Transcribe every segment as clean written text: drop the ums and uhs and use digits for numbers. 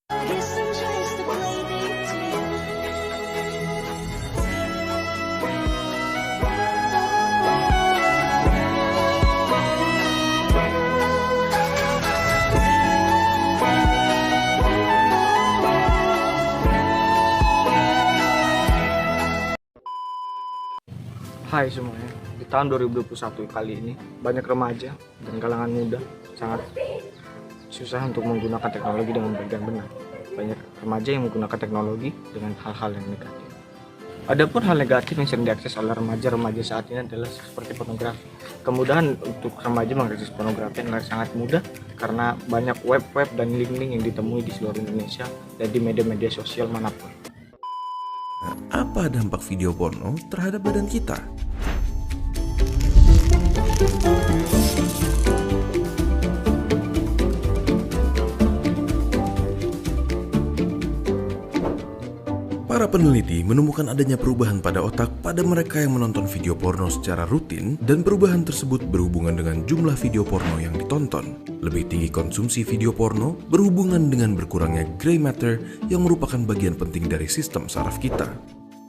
Hai semuanya, di tahun 2021 kali ini banyak remaja dan kalangan muda sangat susah untuk menggunakan teknologi dengan baik dan benar. Banyak remaja yang menggunakan teknologi dengan hal-hal yang negatif. Adapun hal negatif yang sering diakses oleh remaja-remaja saat ini adalah seperti pornografi. Kemudahan untuk remaja mengakses pornografi adalah sangat mudah karena banyak web-web dan link-link yang ditemui di seluruh Indonesia dan di media-media sosial manapun. Apa dampak video porno terhadap badan kita? Para peneliti menemukan adanya perubahan pada otak pada mereka yang menonton video porno secara rutin, dan perubahan tersebut berhubungan dengan jumlah video porno yang ditonton. Lebih tinggi konsumsi video porno berhubungan dengan berkurangnya gray matter yang merupakan bagian penting dari sistem saraf kita.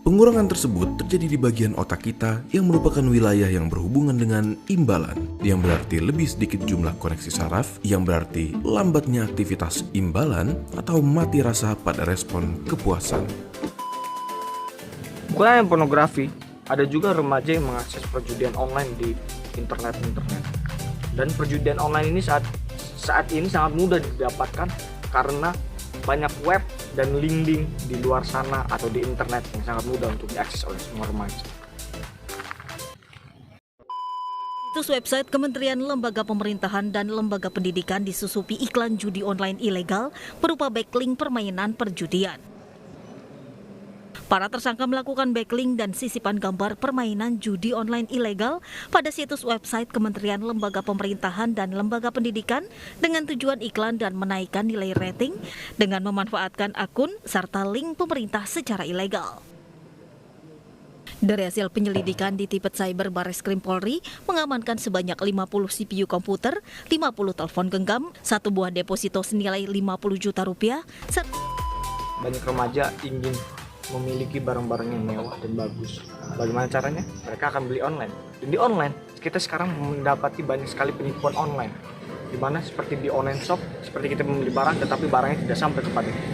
Pengurangan tersebut terjadi di bagian otak kita yang merupakan wilayah yang berhubungan dengan imbalan, yang berarti lebih sedikit jumlah koneksi saraf, yang berarti lambatnya aktivitas imbalan atau mati rasa pada respon kepuasan. Bukan pornografi, ada juga remaja yang mengakses perjudian online di internet. Dan perjudian online ini saat ini sangat mudah didapatkan karena banyak web dan link-link di luar sana atau di internet yang sangat mudah untuk diakses oleh semua remaja. Situs website Kementerian Lembaga Pemerintahan dan Lembaga Pendidikan disusupi iklan judi online ilegal berupa backlink permainan perjudian. Para tersangka melakukan backlink dan sisipan gambar permainan judi online ilegal pada situs website Kementerian Lembaga Pemerintahan dan Lembaga Pendidikan dengan tujuan iklan dan menaikkan nilai rating dengan memanfaatkan akun serta link pemerintah secara ilegal. Dari hasil penyelidikan di Tipet Cyber Barreskrim Polri mengamankan sebanyak 50 CPU komputer, 50 telepon genggam, 1 buah deposito senilai 50 juta rupiah. Banyak remaja ingin memiliki barang-barang yang mewah dan bagus. Bagaimana caranya? Mereka akan beli online. Dan di online, kita sekarang mendapati banyak sekali penipuan online. Di mana seperti di online shop, seperti kita membeli barang tetapi barangnya tidak sampai kepada kita.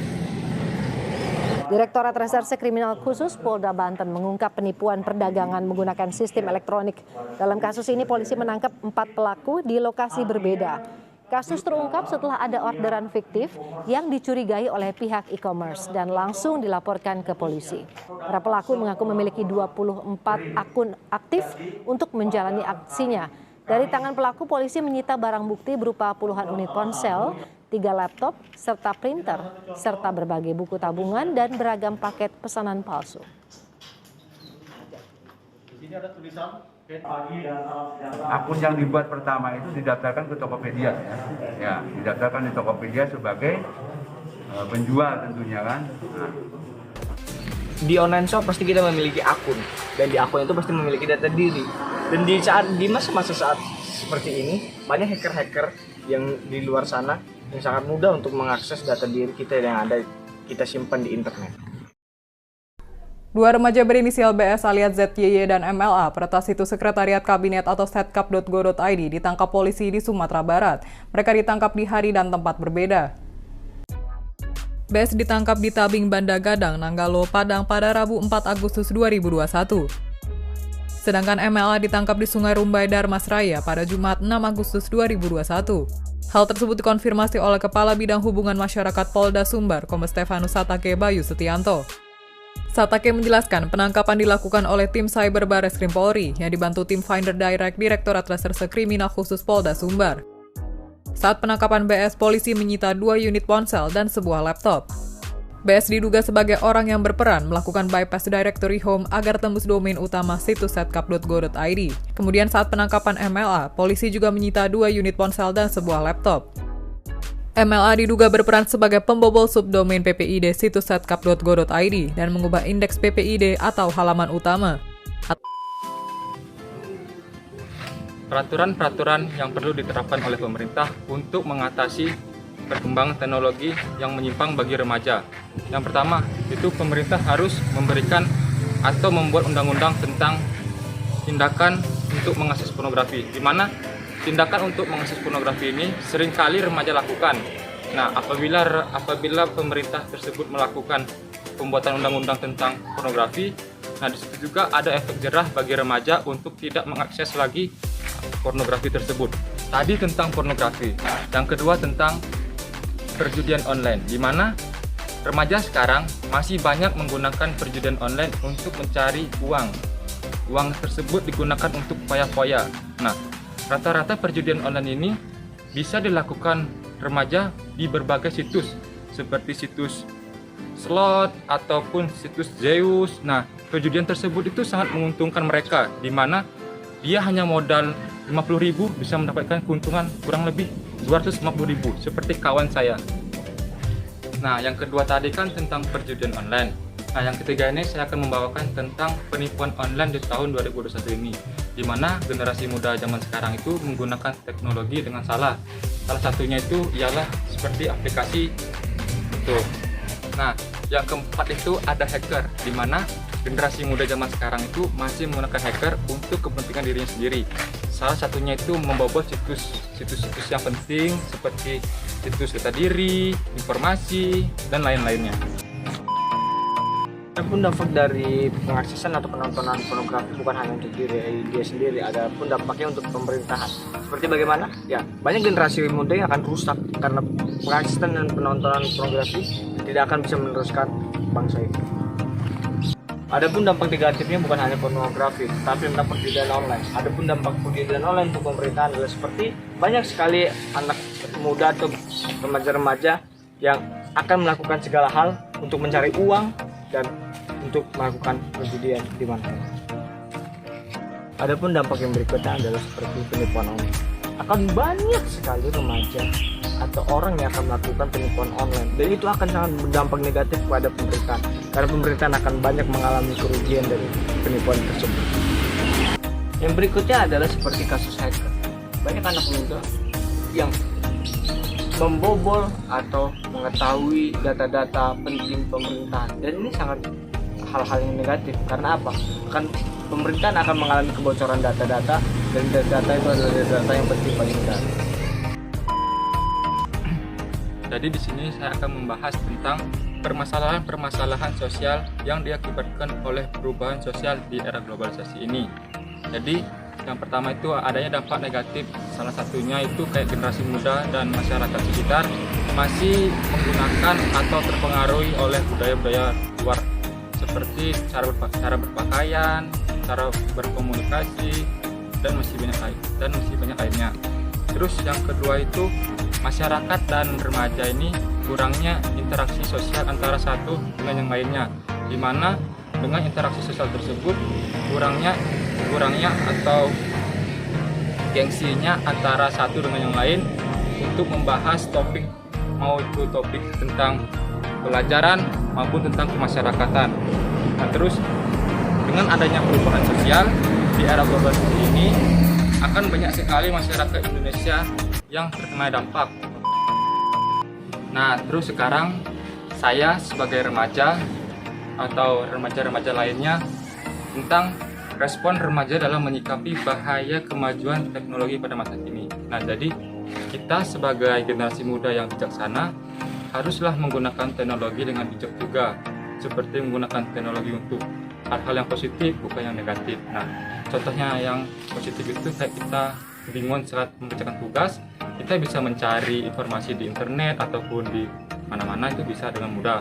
Direktorat Reserse Kriminal Khusus Polda Banten mengungkap penipuan perdagangan menggunakan sistem elektronik. Dalam kasus ini polisi menangkap 4 pelaku di lokasi berbeda. Kasus terungkap setelah ada orderan fiktif yang dicurigai oleh pihak e-commerce dan langsung dilaporkan ke polisi. Para pelaku mengaku memiliki 24 akun aktif untuk menjalani aksinya. Dari tangan pelaku, polisi menyita barang bukti berupa puluhan unit ponsel, 3 laptop, serta printer, serta berbagai buku tabungan dan beragam paket pesanan palsu. Di sini ada tulisan akun yang dibuat pertama itu didaftarkan ke Tokopedia, ya didaftarkan di Tokopedia sebagai penjual tentunya kan. Di online shop pasti kita memiliki akun dan di akun itu pasti memiliki data diri. Dan di masa-masa saat seperti ini banyak hacker-hacker yang di luar sana yang sangat mudah untuk mengakses data diri kita yang ada kita simpan di internet. 2 remaja berinisial BS alias ZYY dan MLA, peretas situs Sekretariat Kabinet atau setkap.go.id ditangkap polisi di Sumatera Barat. Mereka ditangkap di hari dan tempat berbeda. BS ditangkap di Tabing Banda Gadang, Nanggalo, Padang pada Rabu 4 Agustus 2021. Sedangkan MLA ditangkap di Sungai Rumbai, Darmasraya pada Jumat 6 Agustus 2021. Hal tersebut dikonfirmasi oleh Kepala Bidang Hubungan Masyarakat Polda Sumbar, Kombes Stefanus Satake Bayu Setianto. Satake menjelaskan penangkapan dilakukan oleh tim Cyber Barreskrim Polri yang dibantu tim Finder Direct Direktorat Reserse Kriminal Khusus Polda Sumbar. Saat penangkapan BS, polisi menyita 2 unit ponsel dan sebuah laptop. BS diduga sebagai orang yang berperan melakukan bypass directory home agar tembus domain utama situs setkap.go.id. Kemudian saat penangkapan MLA, polisi juga menyita 2 unit ponsel dan sebuah laptop. MLA diduga berperan sebagai pembobol subdomain PPID situs setkap.go.id dan mengubah indeks PPID atau halaman utama. Peraturan-peraturan yang perlu diterapkan oleh pemerintah untuk mengatasi perkembangan teknologi yang menyimpang bagi remaja. Yang pertama, itu pemerintah harus memberikan atau membuat undang-undang tentang tindakan untuk mengakses pornografi, di mana tindakan untuk mengakses pornografi ini seringkali remaja lakukan. Nah, apabila pemerintah tersebut melakukan pembuatan undang-undang tentang pornografi, nah di situ juga ada efek jerah bagi remaja untuk tidak mengakses lagi pornografi tersebut. Tadi tentang pornografi. Yang kedua tentang perjudian online, di mana remaja sekarang masih banyak menggunakan perjudian online untuk mencari uang. Uang tersebut digunakan untuk foya-foya. Nah, rata-rata perjudian online ini bisa dilakukan remaja di berbagai situs, seperti situs slot ataupun situs Zeus. Nah, perjudian tersebut itu sangat menguntungkan mereka, di mana dia hanya modal 50.000 bisa mendapatkan keuntungan kurang lebih 250.000, seperti kawan saya. Nah, yang kedua tadi kan tentang perjudian online. Nah, yang ketiga ini saya akan membawakan tentang penipuan online di tahun 2021 ini, di mana generasi muda zaman sekarang itu menggunakan teknologi dengan salah. Salah satunya itu ialah seperti aplikasi itu. Nah, yang keempat itu ada hacker, di mana generasi muda zaman sekarang itu masih menggunakan hacker untuk kepentingan dirinya sendiri. Salah satunya itu membobol situs-situs yang penting seperti situs data diri, informasi, dan lain-lainnya. Adapun dampak dari pengaksesan atau penontonan pornografi bukan hanya untuk diri dia sendiri, ada pun dampaknya untuk pemerintahan. Seperti bagaimana? Ya, banyak generasi muda yang akan rusak karena pengaksesan dan penontonan pornografi tidak akan bisa meneruskan bangsa ini. Adapun dampak negatifnya bukan hanya pornografi, tapi dampak perjudian online. Adapun dampak perjudian online untuk pemerintahan adalah seperti banyak sekali anak muda atau remaja-remaja yang akan melakukan segala hal untuk mencari uang dan untuk melakukan perjudian di mana-mana. Adapun dampak yang berikutnya adalah seperti penipuan online. Akan banyak sekali remaja atau orang yang akan melakukan penipuan online, dan itu akan sangat berdampak negatif kepada pemerintahan, karena pemerintahan akan banyak mengalami kerugian dari penipuan tersebut. Yang berikutnya adalah seperti kasus hacker. Banyak anak muda yang membobol atau mengetahui data-data penting pemerintahan, dan ini sangat hal-hal yang negatif. Karena apa? Pemerintahan akan mengalami kebocoran data-data, dan data-data itu adalah data yang penting bagi negara. Jadi di sini saya akan membahas tentang permasalahan-permasalahan sosial yang diakibatkan oleh perubahan sosial di era globalisasi ini. Jadi yang pertama itu adanya dampak negatif, salah satunya itu kayak generasi muda dan masyarakat sekitar masih menggunakan atau terpengaruhi oleh budaya-budaya luar, seperti cara berpakaian, cara berkomunikasi, dan masih banyak lainnya. Terus yang kedua itu masyarakat dan remaja ini kurangnya interaksi sosial antara satu dengan yang lainnya, di mana dengan interaksi sosial tersebut kurangnya atau gengsinya antara satu dengan yang lain untuk membahas topik, mau itu topik tentang pelajaran maupun tentang kemasyarakatan. Nah, terus dengan adanya perubahan sosial di era globalisasi ini akan banyak sekali masyarakat Indonesia yang terkena dampak. Nah, terus sekarang saya sebagai remaja atau remaja-remaja lainnya tentang respon remaja dalam menyikapi bahaya kemajuan teknologi pada masa kini. Nah, jadi kita sebagai generasi muda yang bijaksana haruslah menggunakan teknologi dengan bijak juga, seperti menggunakan teknologi untuk hal-hal yang positif, bukan yang negatif. Nah, contohnya yang positif itu kayak kita bingung saat mengerjakan tugas, kita bisa mencari informasi di internet ataupun di mana-mana, itu bisa dengan mudah.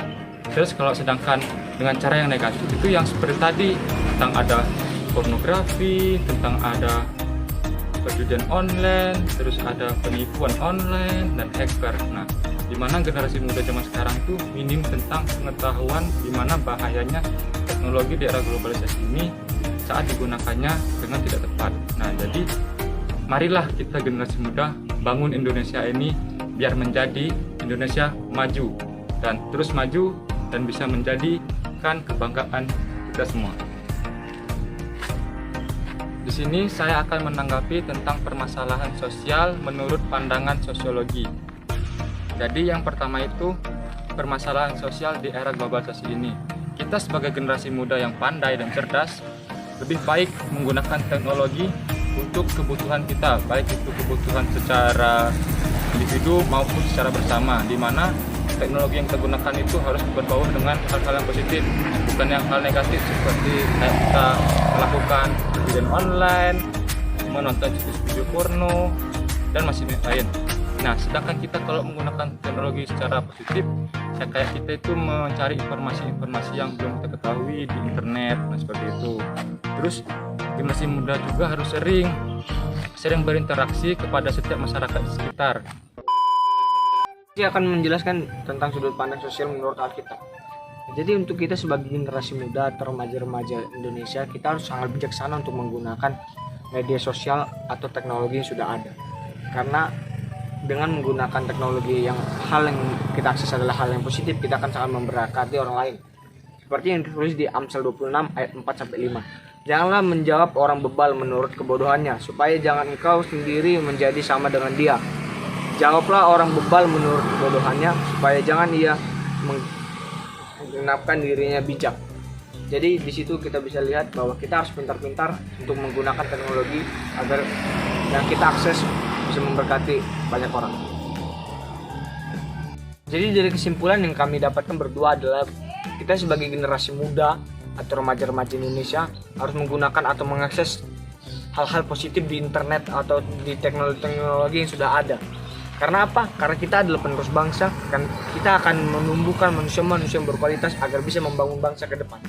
Terus kalau sedangkan dengan cara yang negatif itu yang seperti tadi, tentang ada pornografi, tentang ada perjudian online, terus ada penipuan online dan hacker. Nah, di mana generasi muda zaman sekarang itu minim tentang pengetahuan di mana bahayanya teknologi di era globalisasi ini saat digunakannya dengan tidak tepat. Nah, jadi marilah kita generasi muda bangun Indonesia ini biar menjadi Indonesia maju dan terus maju dan bisa menjadikan kebanggaan kita semua. Di sini saya akan menanggapi tentang permasalahan sosial menurut pandangan sosiologi. Jadi yang pertama itu permasalahan sosial di era globalisasi ini. Kita sebagai generasi muda yang pandai dan cerdas lebih baik menggunakan teknologi untuk kebutuhan kita, baik itu kebutuhan secara individu maupun secara bersama, di mana teknologi yang kita gunakan itu harus berbau dengan hal-hal yang positif, bukan yang hal negatif seperti kita melakukan perjudian online, menonton situs video porno, dan masih lain. Nah, sedangkan kita kalau menggunakan teknologi secara positif, kayak kita itu mencari informasi-informasi yang belum kita ketahui di internet, nah seperti itu. Terus generasi muda juga harus sering berinteraksi kepada setiap masyarakat di sekitar. Saya akan menjelaskan tentang sudut pandang sosial menurut Alkitab. Jadi untuk kita sebagai generasi muda atau remaja-remaja Indonesia, kita harus sangat bijaksana untuk menggunakan media sosial atau teknologi yang sudah ada. Karena dengan menggunakan teknologi yang hal yang kita akses adalah hal yang positif, kita akan sangat memberkati orang lain. Seperti yang ditulis di Amsal 26 ayat 4-5. Janganlah menjawab orang bebal menurut kebodohannya, supaya jangan engkau sendiri menjadi sama dengan dia. Jawablah orang bebal menurut kebodohannya, supaya jangan ia menggenapkan dirinya bijak. Jadi di situ kita bisa lihat bahwa kita harus pintar-pintar untuk menggunakan teknologi agar yang kita akses bisa memberkati banyak orang. Jadi dari kesimpulan yang kami dapatkan berdua adalah kita sebagai generasi muda atau remaja-remaja Indonesia harus menggunakan atau mengakses hal-hal positif di internet atau di teknologi yang sudah ada. Karena apa? Karena kita adalah penerus bangsa, kan kita akan menumbuhkan manusia-manusia yang berkualitas agar bisa membangun bangsa ke depan.